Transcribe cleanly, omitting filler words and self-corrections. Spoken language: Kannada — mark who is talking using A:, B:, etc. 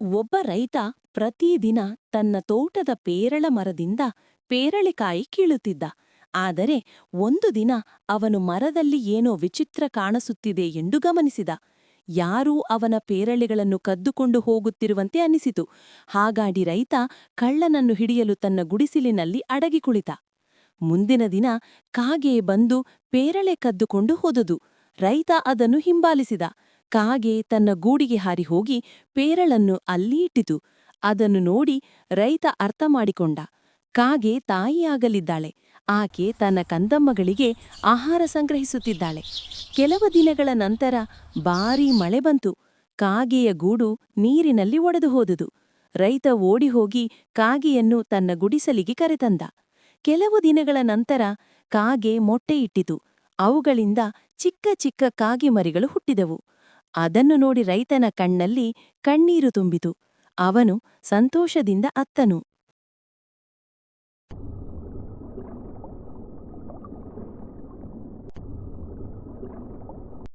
A: ಒಬ್ಬ ರೈತ ಪ್ರತಿದಿನ ತನ್ನ ತೋಟದ ಪೇರಳ ಮರದಿಂದ ಪೇರಳೆಕಾಯಿ ಕೀಳುತ್ತಿದ್ದ. ಆದರೆ ಒಂದು ದಿನ ಅವನು ಮರದಲ್ಲಿ ಏನೋ ವಿಚಿತ್ರ ಕಾಣಿಸುತ್ತಿದೆ ಎಂದು ಗಮನಿಸಿದ. ಯಾರೂ ಅವನ ಪೇರಳೆಗಳನ್ನು ಕದ್ದುಕೊಂಡು ಹೋಗುತ್ತಿರುವಂತೆ ಅನಿಸಿತು. ಹಾಗಾಗಿ ರೈತ ಕಳ್ಳನನ್ನು ಹಿಡಿಯಲು ತನ್ನ ಗುಡಿಸಿಲಿನಲ್ಲಿ ಅಡಗಿ ಕುಳಿತ. ಮುಂದಿನ ದಿನ ಕಾಗೆ ಬಂದು ಪೇರಳೆ ಕದ್ದುಕೊಂಡು ಹೋದುದು. ರೈತ ಅದನ್ನು ಹಿಂಬಾಲಿಸಿದ. ಕಾಗೆ ತನ್ನ ಗೂಡಿಗೆ ಹಾರಿ ಹೋಗಿ ಪೇರಳನ್ನು ಅಲ್ಲಿ ಇಟ್ಟಿತು. ಅದನ್ನು ನೋಡಿ ರೈತ ಅರ್ಥ ಮಾಡಿಕೊಂಡ. ಕಾಗೆ ತಾಯಿಯಾಗಲಿದ್ದಾಳೆ. ಆಕೆ ತನ್ನ ಕಂದಮ್ಮಗಳಿಗೆ ಆಹಾರ ಸಂಗ್ರಹಿಸುತ್ತಿದ್ದಾಳೆ. ಕೆಲವು ದಿನಗಳ ನಂತರ ಭಾರೀ ಮಳೆ ಬಂತು. ಕಾಗೆಯ ಗೂಡು ನೀರಿನಲ್ಲಿ ಒಡೆದು ಹೋದುದು. ರೈತ ಓಡಿಹೋಗಿ ಕಾಗೆಯನ್ನು ತನ್ನ ಗುಡಿಸಲಿಗೆ ಕರೆತಂದ. ಕೆಲವು ದಿನಗಳ ನಂತರ ಕಾಗೆ ಮೊಟ್ಟೆ ಇಟ್ಟಿತು. ಅವುಗಳಿಂದ ಚಿಕ್ಕ ಚಿಕ್ಕ ಕಾಗೆಮರಿಗಳು ಹುಟ್ಟಿದವು. ಅದನ್ನು ನೋಡಿ ರೈತನ ಕಣ್ಣಲ್ಲಿ ಕಣ್ಣೀರು ತುಂಬಿತು. ಅವನು ಸಂತೋಷದಿಂದ ಅತ್ತನು.